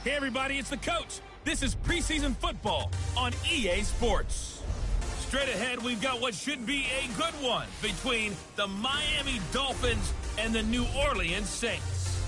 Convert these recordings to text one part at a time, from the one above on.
Hey, everybody, it's the coach. This is preseason football on EA Sports. Straight ahead, we've got what should be a good one between the Miami Dolphins and the New Orleans Saints.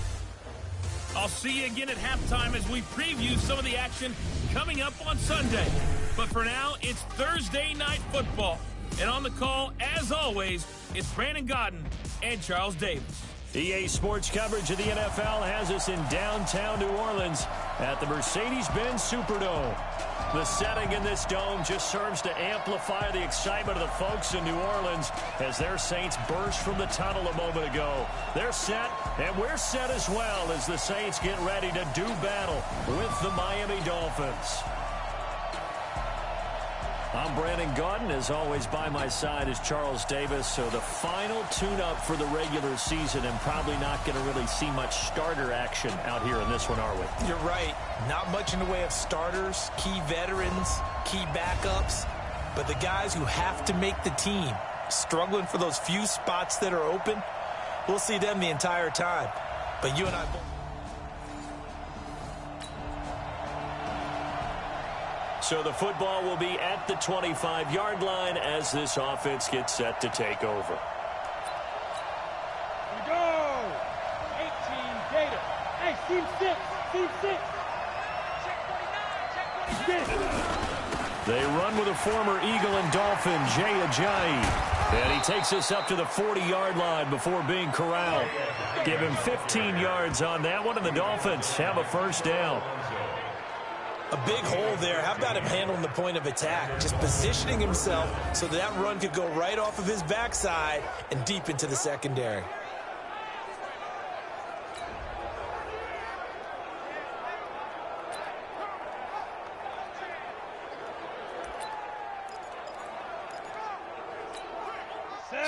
I'll see you again at halftime as we preview some of the action coming up on Sunday. But for now, it's Thursday Night Football. And on the call, as always, it's Brandon Godden and Charles Davis. EA Sports coverage of the NFL has us in downtown New Orleans at the Mercedes-Benz Superdome. The setting in this dome just serves to amplify the excitement of the folks in New Orleans as their Saints burst from the tunnel a moment ago. They're set, and we're set as well as the Saints get ready to do battle with the Miami Dolphins. I'm Brandon Godden. As always, by my side is Charles Davis. So the final tune-up for the regular season, and probably not going to really see much starter action out here in this one, are we? You're right. Not much in the way of starters, key veterans, key backups. But the guys who have to make the team, struggling for those few spots that are open, we'll see them the entire time. But you and I both. So the football will be at the 25-yard line as this offense gets set to take over. Here we go. 18 Gator. Hey, team 6. Team 6. Check 49. Check 49. They run with a former Eagle and Dolphin, Jay Ajayi. And he takes us up to the 40-yard line before being corralled. Give him 15 yards on that one, and the Dolphins have a first down. A big hole there. How about him handling the point of attack? Just positioning himself so that run could go right off of his backside and deep into the secondary.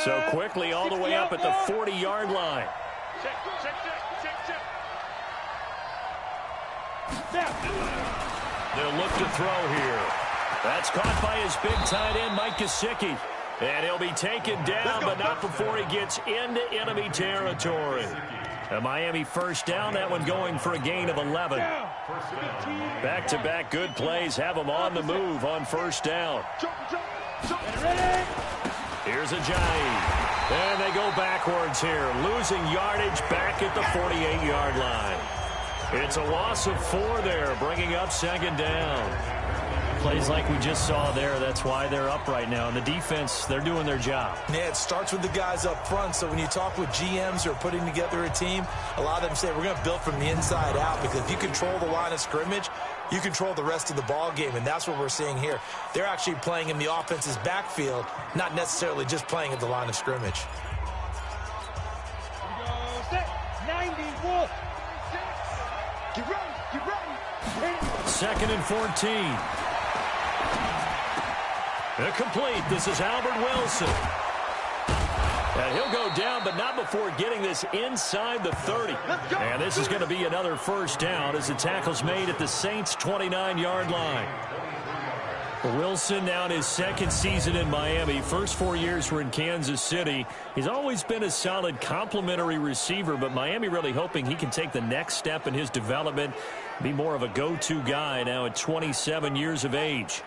So quickly all the way up at the 40-yard line. Check. They'll look to throw here. That's caught by his big tight end, Mike Gesicki. And he'll be taken down, but not before he gets into enemy territory. A Miami first down, that one going for a gain of 11. Back-to-back good plays have them on the move on first down. Here's Ajayi. And they go backwards here, losing yardage back at the 48-yard line. It's a loss of 4 there, bringing up second down. Plays like we just saw there, that's why they're up right now. And the defense, they're doing their job. Yeah, it starts with the guys up front. So when you talk with GMs who are putting together a team, a lot of them say we're going to build from the inside out, because if you control the line of scrimmage, you control the rest of the ball game, and that's what we're seeing here. They're actually playing in the offense's backfield, not necessarily just playing at the line of scrimmage. Here we go. Set. 90 Wolf. Get ready. Second and 14. Complete. This is Albert Wilson. And he'll go down, but not before getting this inside the 30. And this is going to be another first down as the tackle's made at the Saints' 29-yard line. Wilson now in his second season in Miami. First 4 years were in Kansas City. He's always been a solid complementary receiver, but Miami really hoping he can take the next step in his development, be more of a go-to guy now at 27 years of age.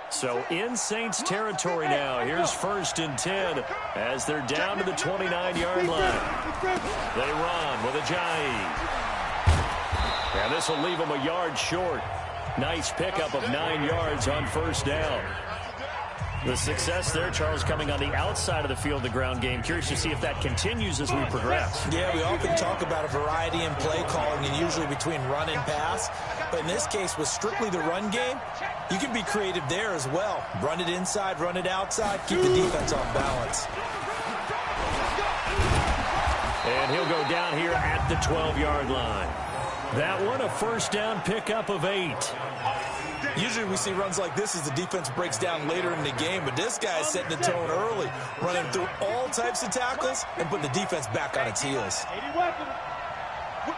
So in Saints territory now. Here's first and 10 as they're down to the 29-yard line. They run with Ajayi. And this will leave them a yard short. Nice pickup of 9 yards on first down. The success there, Charles, coming on the outside of the field, the ground game. Curious to see if that continues as we progress. Yeah, we often talk about a variety in play calling, and usually between run and pass. But in this case, with strictly the run game, you can be creative there as well. Run it inside, run it outside, keep the defense off balance. And he'll go down here at the 12-yard line. That one, a first down pickup of 8. Usually we see runs like this as the defense breaks down later in the game, but this guy is setting the tone early, running through all types of tackles and putting the defense back on its heels. 80 weapon.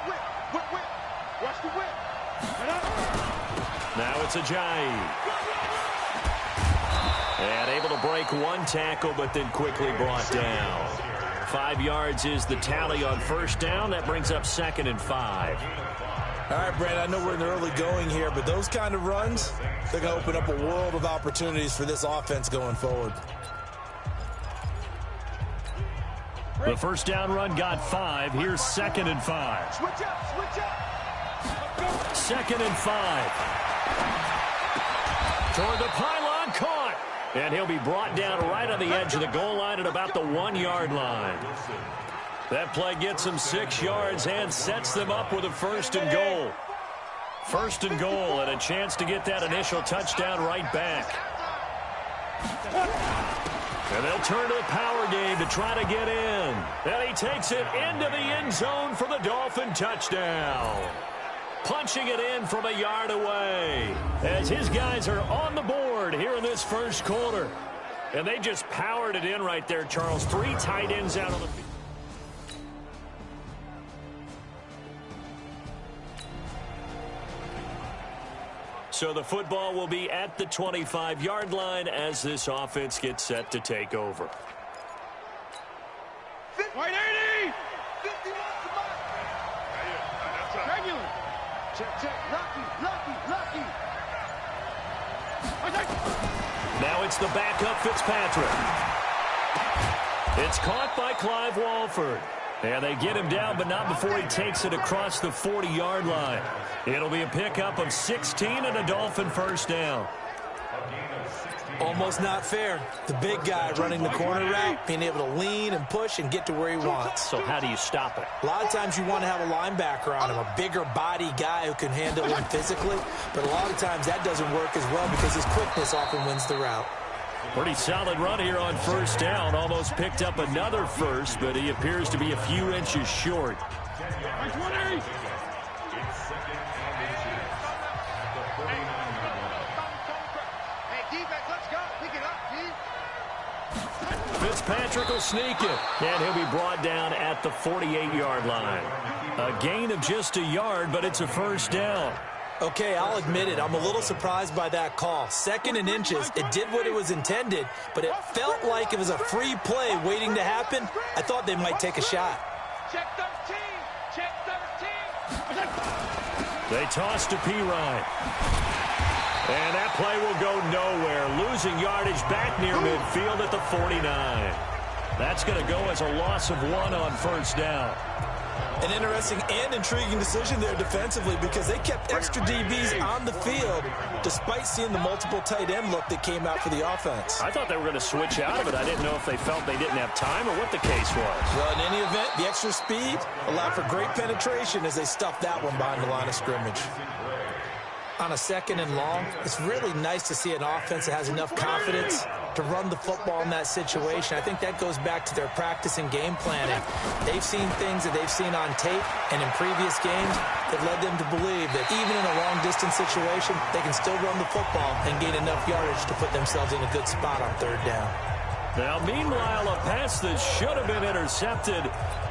Whip. Watch the whip. Now it's Ajayi. And able to break one tackle, but then quickly brought down. 5 yards is the tally on first down. That brings up 2nd and 5. All right, Brandon, I know we're in the early going here, but those kind of runs, they're going to open up a world of opportunities for this offense going forward. The first down run got 5. Here's 2nd and 5. Switch up, switch up. 2nd and 5. Toward the pylon, caught. And he'll be brought down right on the edge of the goal line at about the 1-yard line. That play gets them 6 yards and sets them up with a 1st and goal. 1st and goal and a chance to get that initial touchdown right back. And they'll turn to the power game to try to get in. And he takes it into the end zone for the Dolphin touchdown. Punching it in from a yard away as his guys are on the board here in this first quarter. And they just powered it in right there, Charles. 3 tight ends out on the field. So the football will be at the 25-yard line as this offense gets set to take over. 180! Regular. Check. Lucky. Now it's the backup Fitzpatrick. It's caught by Clive Walford. And they get him down, but not before he takes it across the 40-yard line. It'll be a pickup of 16 and a Dolphin first down. Almost not fair. The big guy running the corner route, being able to lean and push and get to where he wants. So how do you stop it? A lot of times you want to have a linebacker on him, a bigger body guy who can handle him physically. But a lot of times that doesn't work as well because his quickness often wins the route. Pretty solid run here on first down. Almost picked up another first, but he appears to be a few inches short. 20! Fitzpatrick will sneak it, and he'll be brought down at the 48-yard line. A gain of just a yard, but it's a first down. Okay, I'll admit it. I'm a little surprised by that call. 2nd and inches. It did what it was intended, but it felt like it was a free play waiting to happen. I thought they might take a shot. Check 13! Check 13! They toss to Pirine. And that play will go nowhere. Losing yardage back near midfield at the 49. That's going to go as a loss of 1 on first down. An interesting and intriguing decision there defensively because they kept extra DBs on the field despite seeing the multiple tight end look that came out for the offense. I thought they were going to switch out of it. I didn't know if they felt they didn't have time or what the case was. Well, in any event, the extra speed allowed for great penetration as they stuffed that one behind the line of scrimmage. On a 2nd and long, it's really nice to see an offense that has enough confidence to run the football in that situation. I think that goes back to their practice and game planning. They've seen things that they've seen on tape and in previous games that led them to believe that even in a long-distance situation, they can still run the football and gain enough yardage to put themselves in a good spot on 3rd down. Now, meanwhile, a pass that should have been intercepted,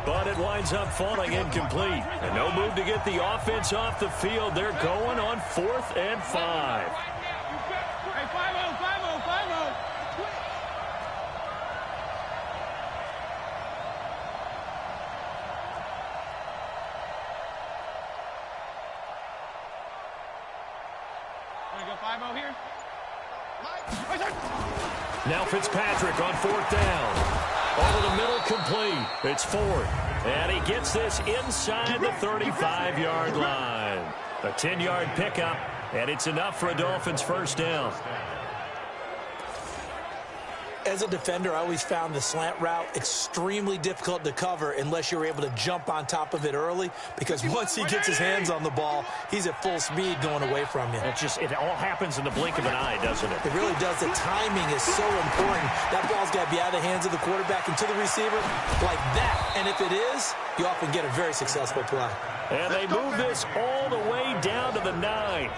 but it winds up falling incomplete. And no move to get the offense off the field. They're going on 4th and 5. Hey, 5-0, 5-0, 5-0. Want to go 5-0 here? Now Fitzpatrick on 4th down. Over the middle, complete. It's 4th. And he gets this inside the 35-yard line. A 10-yard pickup, and it's enough for a Dolphins first down. As a defender, I always found the slant route extremely difficult to cover unless you're able to jump on top of it early, because once he gets his hands on the ball, he's at full speed going away from you. It all happens in the blink of an eye, doesn't it? It really does. The timing is so important. That ball's got to be out of the hands of the quarterback and to the receiver like that. And if it is, you often get a very successful play. And they move this all the way down to the 9.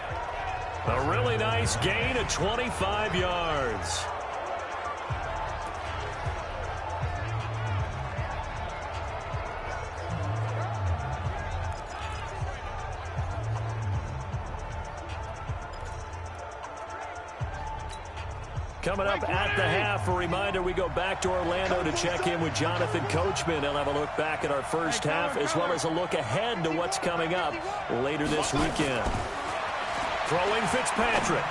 A really nice gain of 25 yards. Coming up at the half, a reminder, we go back to Orlando to check in with Jonathan Coachman. He'll have a look back at our first half as well as a look ahead to what's coming up later this weekend. Throwing Fitzpatrick.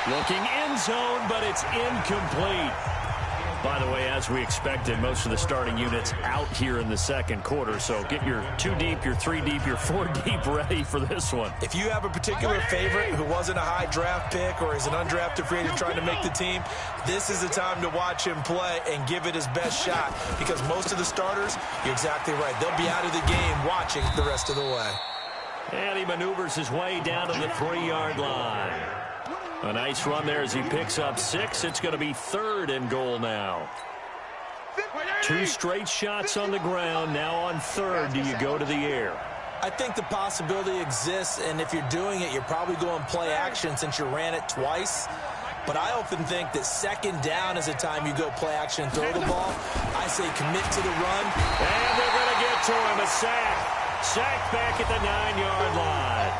Looking end zone, but it's incomplete. By the way, as we expected, most of the starting units out here in the second quarter. So get your 2 deep, your 3 deep, your 4 deep ready for this one. If you have a particular favorite who wasn't a high draft pick or is an undrafted free agent trying to make the team, this is the time to watch him play and give it his best shot, because most of the starters, you're exactly right, they'll be out of the game watching the rest of the way. And he maneuvers his way down to the 3-yard line. A nice run there as he picks up 6. It's going to be 3rd and goal now. 2 straight shots on the ground. Now on 3rd, do you go to the air? I think the possibility exists, and if you're doing it, you're probably going play action since you ran it twice. But I often think that 2nd down is a time you go play action and throw the ball. I say commit to the run. And they're going to get to him. A sack. Sack back at the 9-yard line.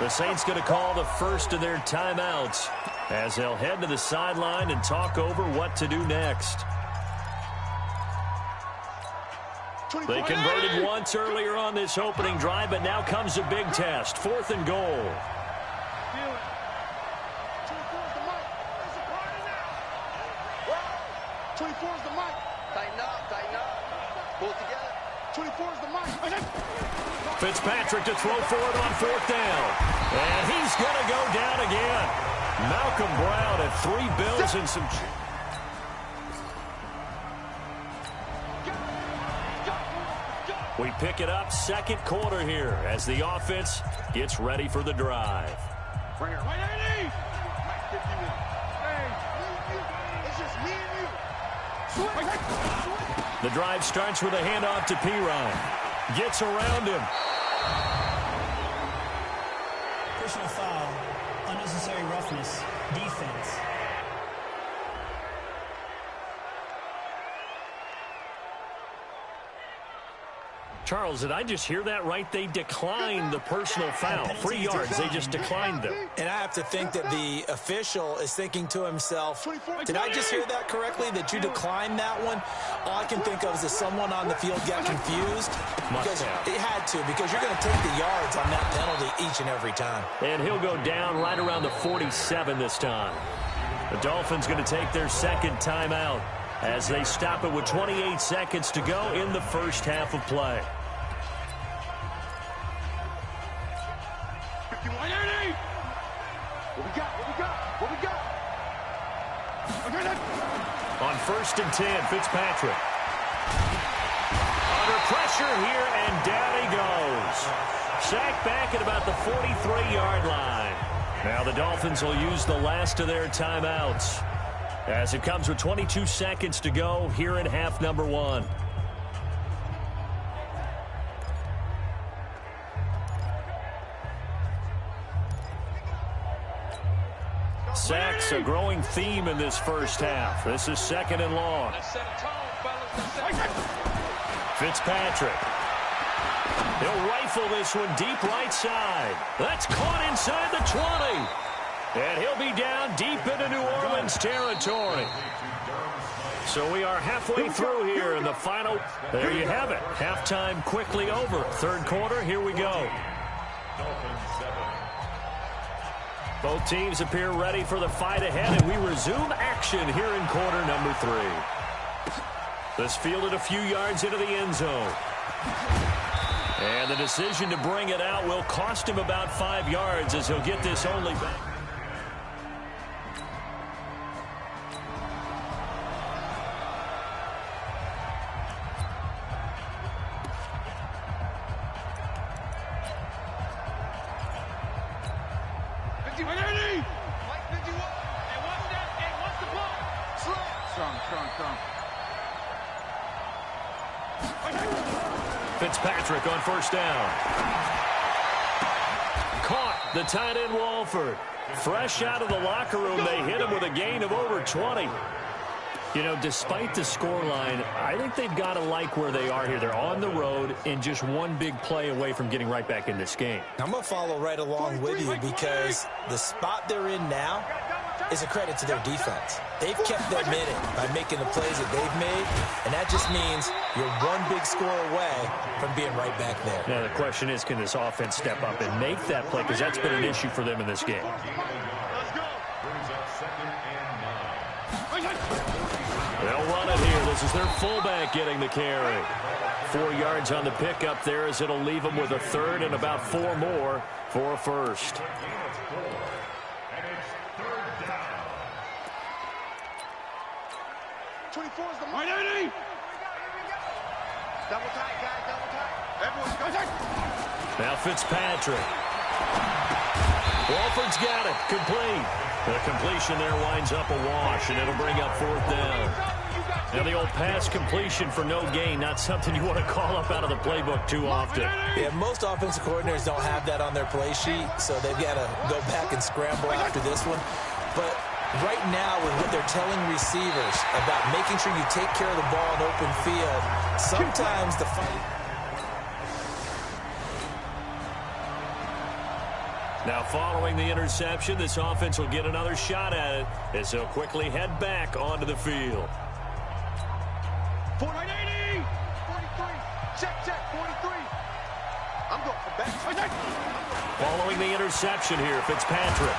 The Saints going to call the first of their timeouts as they'll head to the sideline and talk over what to do next. They converted once earlier on this opening drive, but now comes a big test. 4th and goal. 24 is the mic. Tighten up, tighten up. Pull it together. 24 is the mic. Fitzpatrick to throw for it on 4th down. And he's going to go down again. Malcolm Brown at 3 bills and some... We pick it up 2nd quarter here as the offense gets ready for the drive. Right here. Right here. It's just me and you. The drive starts with a handoff to P-Ryan. Gets around him. Personal foul, unnecessary roughness, defense. Charles, did I just hear that right? They declined the personal foul. 3 yards, they just declined them. And I have to think that the official is thinking to himself, did I just hear that correctly, that you declined that one? All I can think of is that someone on the field got confused. Because it had to, because you're going to take the yards on that penalty each and every time. And he'll go down right around the 47 this time. The Dolphins going to take their 2nd timeout as they stop it with 28 seconds to go in the first half of play. On 1st and 10, Fitzpatrick. Under pressure here, and down he goes. Sacked back at about the 43-yard line. Now the Dolphins will use the last of their timeouts as it comes with 22 seconds to go here in half number 1. Sacks, a growing theme in this first half. This is 2nd and long. Fitzpatrick. He'll rifle this one deep right side. That's caught inside the 20. And he'll be down deep into New Orleans territory. So we are halfway through here in the final. There you have it. Halftime quickly over. 3rd quarter, here we go. Both teams appear ready for the fight ahead, and we resume action here in quarter number 3. This fielded a few yards into the end zone. And the decision to bring it out will cost him about 5 yards as he'll get this only back. Fitzpatrick on 1st down. Caught the tight end Walford. Fresh out of the locker room, they hit him with a gain of over 20. You know, despite the scoreline, I think they've got to like where they are here. They're on the road and just one big play away from getting right back in this game. I'm going to follow right along with you because the spot they're in now, is a credit to their defense. They've kept them in it by making the plays that they've made, and that just means you're one big score away from being right back there. Now, the question is, can this offense step up and make that play? Because that's been an issue for them in this game. They'll run it here. This is their fullback getting the carry. 4 yards on the pickup there as it'll leave them with a third and about 4 more for a first. Double tight, guys, double tight. Everyone's going. Now Fitzpatrick. Walford's got it. Complete. The completion there winds up a wash, and it'll bring up 4th down. Now the old pass completion for no gain, not something you want to call up out of the playbook too often. Yeah, most offensive coordinators don't have that on their play sheet, so they've got to go back and scramble after this one. But right now, with what they're telling receivers about making sure you take care of the ball in open field, sometimes the fight... Now, following the interception, this offense will get another shot at it as they'll quickly head back onto the field. 4980! 43. Check, 43. I'm going for back. Following the interception here, Fitzpatrick.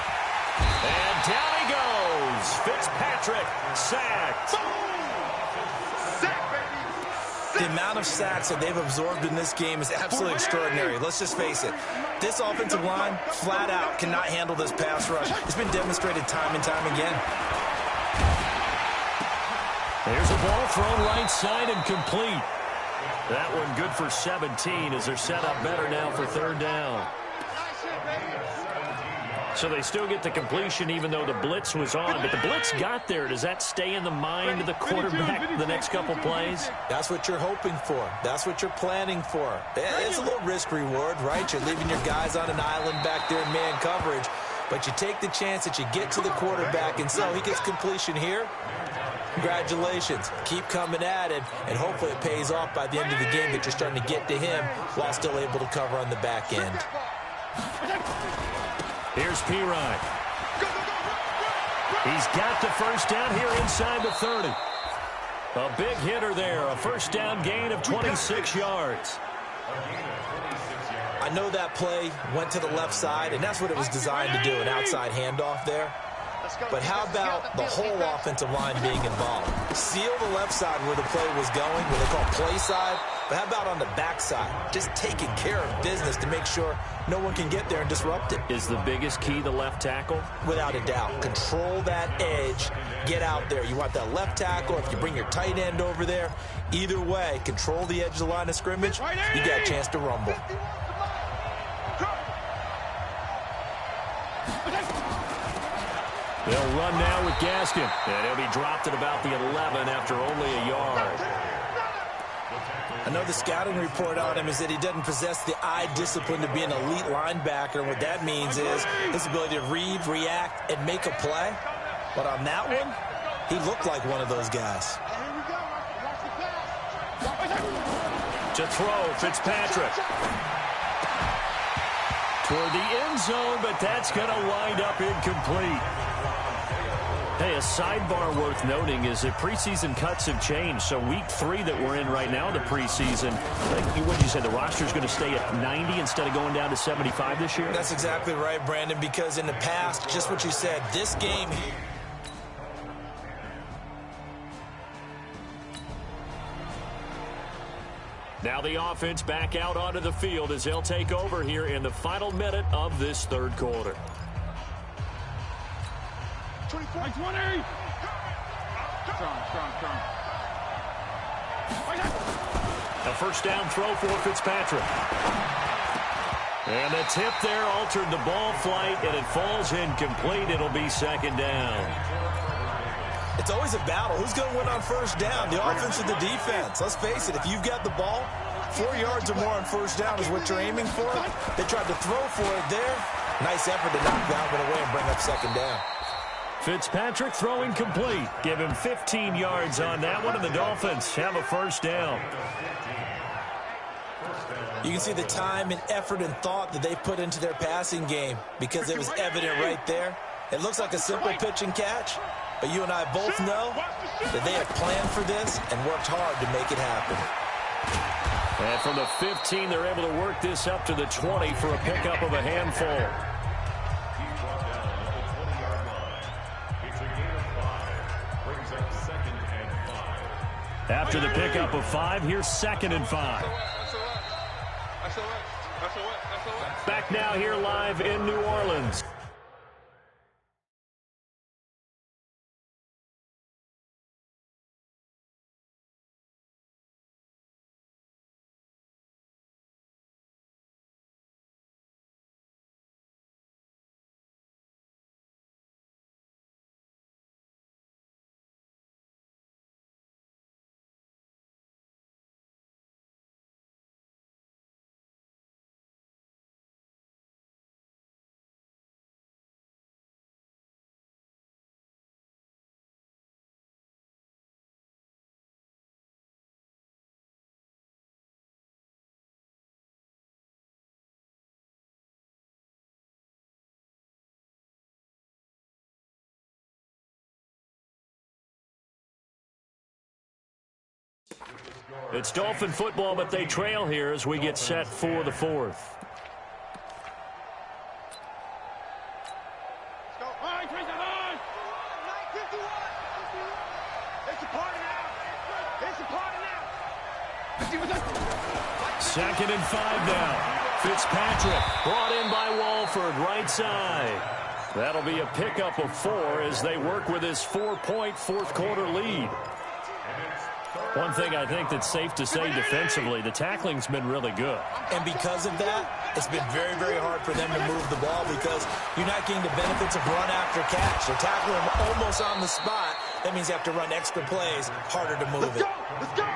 And down he goes. Fitzpatrick sacked. The amount of sacks that they've absorbed in this game is absolutely extraordinary. Let's just face it. This offensive line, flat out, cannot handle this pass rush. It's been demonstrated time and time again. There's a ball thrown right side and complete. That one good for 17 as they're set up better now for 3rd down. So they still get the completion even though the blitz was on. But the blitz got there. Does that stay in the mind of the quarterback the next couple plays? That's what you're hoping for. That's what you're planning for. It's a little risk-reward, right? You're leaving your guys on an island back there in man coverage. But you take the chance that you get to the quarterback, and so he gets completion here. Congratulations. Keep coming at it, and hopefully it pays off by the end of the game that you're starting to get to him while still able to cover on the back end. Here's P-Ryan. He's got the first down here inside the 30. A big hitter there. A first down gain of 26 yards. I know that play went to the left side, and that's what it was designed to do, an outside handoff there. But how about the whole offensive line being involved? Seal the left side where the play was going, what they call play side. But how about on the back side? Just taking care of business to make sure no one can get there and disrupt it. Is the biggest key the left tackle? Without a doubt. Control that edge. Get out there. You want that left tackle. If you bring your tight end over there, either way, control the edge of the line of scrimmage. You got a chance to rumble. They'll run now with Gaskin. And he'll be dropped at about the 11 after only a yard. I know the scouting report on him is that he doesn't possess the eye discipline to be an elite linebacker. And what that means is his ability to read, react, and make a play. But on that one, he looked like one of those guys. To throw, Fitzpatrick. Toward the end zone, but that's going to wind up incomplete. Hey, a sidebar worth noting is that preseason cuts have changed. So week 3 that we're in right now, the preseason, what did you say, the roster's going to stay at 90 instead of going down to 75 this year? That's exactly right, Brandon, because in the past, just what you said, this game... Now the offense back out onto the field as they'll take over here in the final minute of this 3rd quarter. 20. Strong. A first down throw for Fitzpatrick. And the tip there altered the ball flight, and it falls incomplete. It'll be 2nd down. It's always a battle. Who's going to win on first down, the offense or the defense? Let's face it, if you've got the ball, 4 yards or more on first down is what you're aiming for. They tried to throw for it there. Nice effort to knock that one away and bring up 2nd down. Fitzpatrick throwing complete. Give him 15 yards on that one, and the Dolphins have a first down. You can see the time and effort and thought that they put into their passing game because it was evident right there. It looks like a simple pitch and catch, but you and I both know that they have planned for this and worked hard to make it happen. And from the 15, they're able to work this up to the 20 for a pickup of a handful. After the pickup of 5, here's 2nd and 5. Back now here live in New Orleans. It's Dolphin football, but they trail here as we get set for the 4th. Second and 5 now. Fitzpatrick brought in by Walford, right side. That'll be a pickup of 4 as they work with this 4-point fourth-quarter lead. One thing I think that's safe to say defensively, the tackling's been really good. And because of that, it's been very, very hard for them to move the ball because you're not getting the benefits of run after catch. They're tackling them almost on the spot. That means you have to run extra plays, harder to move it. Let's go!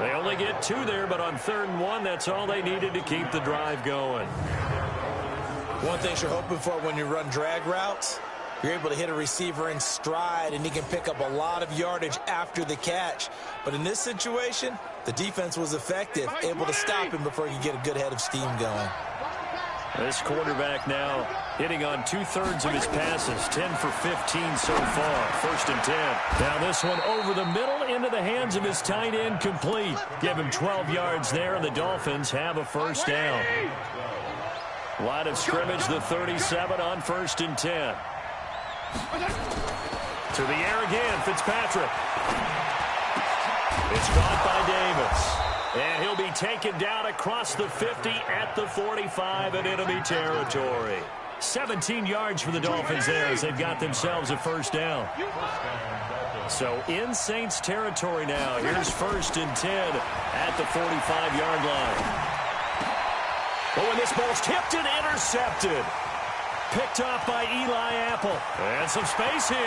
They only get 2 there, but on 3rd and 1, that's all they needed to keep the drive going. One thing you're hoping for when you run drag routes, you're able to hit a receiver in stride, and he can pick up a lot of yardage after the catch. But in this situation, the defense was effective, able to stop him before he could get a good head of steam going. This quarterback now hitting on 2/3 of his passes, 10 for 15 so far. 1st and 10. Now this one over the middle into the hands of his tight end, complete. Give him 12 yards there, and the Dolphins have a 1st down. Line of scrimmage, the 37 on 1st and 10. To the air again, Fitzpatrick. It's caught by Davis. And he'll be taken down across the 50 at the 45 in enemy territory. 17 yards for the Dolphins there as they've got themselves a 1st down. So in Saints territory now. Here's 1st and 10 at the 45-yard line. Oh, and this ball's tipped and intercepted. Picked off by Eli Apple. And some space here.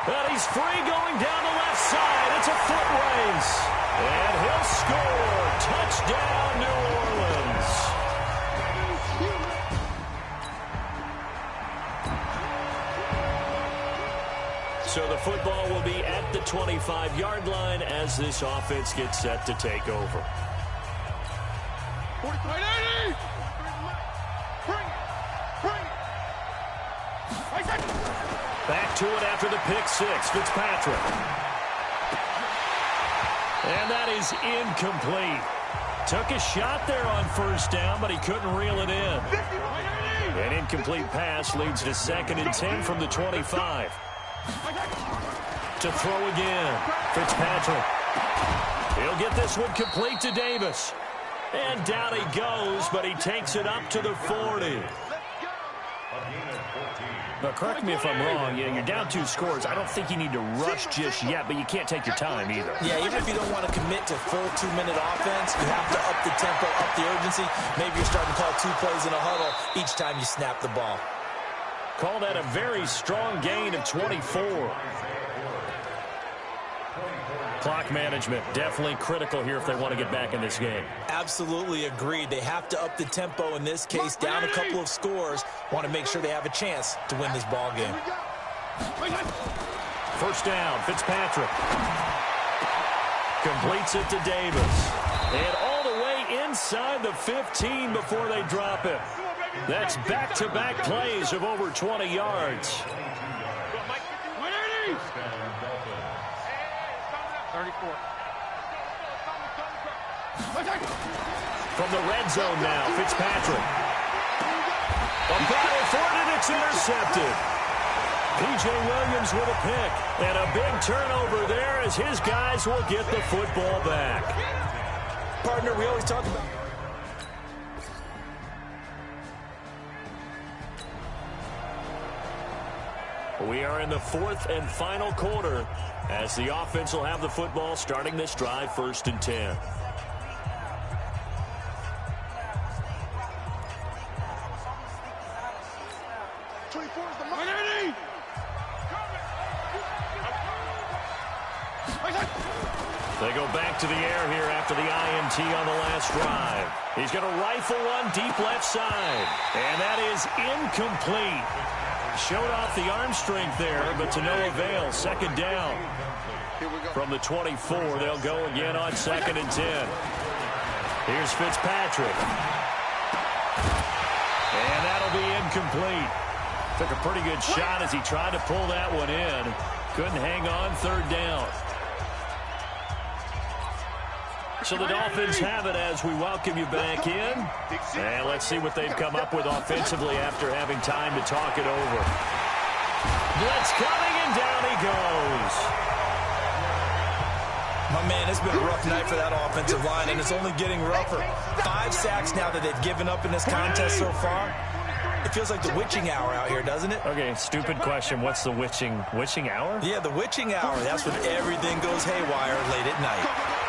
And he's free going down the left side. It's a foot race. And he'll score. Touchdown, New Orleans. So the football will be at the 25-yard line as this offense gets set to take over. Back to it after the pick 6, Fitzpatrick. And that is incomplete. Took a shot there on 1st down, but he couldn't reel it in. An incomplete pass leads to 2nd and 10 from the 25. To throw again, Fitzpatrick. He'll get this one complete to Davis. And down he goes, but he takes it up to the 40. But correct me if I'm wrong, you're down 2 scores. I don't think you need to rush just yet, but you can't take your time either. Yeah, even if you don't want to commit to full 2-minute offense, you have to up the tempo, up the urgency. Maybe you're starting to call 2 plays in a huddle each time you snap the ball. Call that a very strong gain of 24. Clock management, definitely critical here if they want to get back in this game. Absolutely agreed. They have to up the tempo in this case, down a couple of scores. Want to make sure they have a chance to win this ball game. 1st down, Fitzpatrick. Completes it to Davis. And all the way inside the 15 before they drop it. That's back-to-back plays of over 20 yards. 34. From the red zone now, Fitzpatrick. A battle for it, and it's intercepted. P.J. Williams with a pick. And a big turnover there as his guys will get the football back. Partner, we always talk about... We are in the fourth and final quarter as the offense will have the football starting this drive, 1st and 10. They go back to the air here after the INT on the last drive. He's going to rifle one deep left side. And that is incomplete. Showed off the arm strength there, but to no avail. 2nd down. From the 24, they'll go again on 2nd and 10. Here's Fitzpatrick. And that'll be incomplete. Took a pretty good shot as he tried to pull that one in. Couldn't hang on, 3rd down. So the Dolphins have it as we welcome you back in. And let's see what they've come up with offensively after having time to talk it over. Blitz coming, and down he goes. My man, it's been a rough night for that offensive line, and it's only getting rougher. 5 sacks now that they've given up in this contest so far. It feels like the witching hour out here, doesn't it? Okay, stupid question. What's the witching hour? Yeah, the witching hour. That's when everything goes haywire late at night.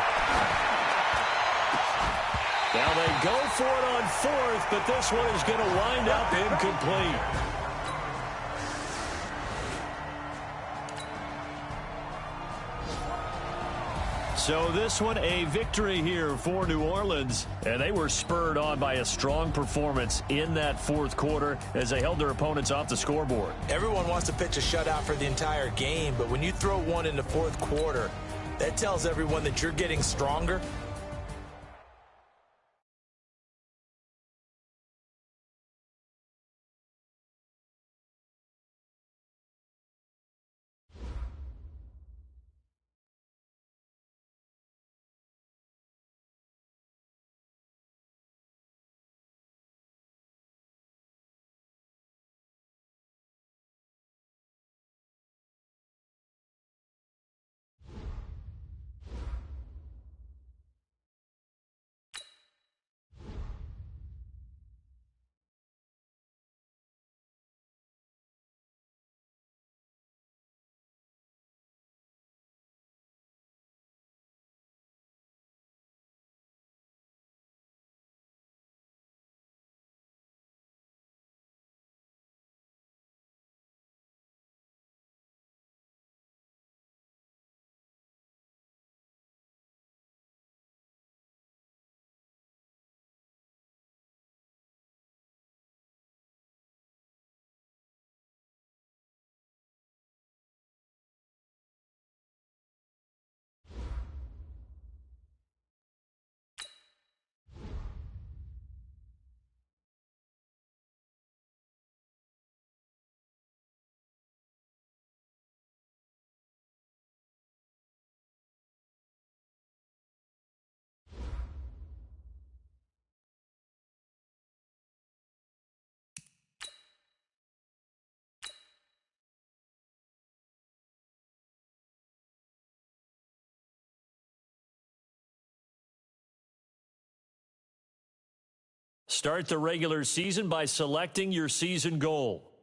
Now they go for it on 4th, but this one is going to wind up incomplete. So this one a victory here for New Orleans, and they were spurred on by a strong performance in that 4th quarter as they held their opponents off the scoreboard. Everyone wants to pitch a shutout for the entire game, but when you throw one in the 4th quarter, that tells everyone that you're getting stronger. Start the regular season by selecting your season goal.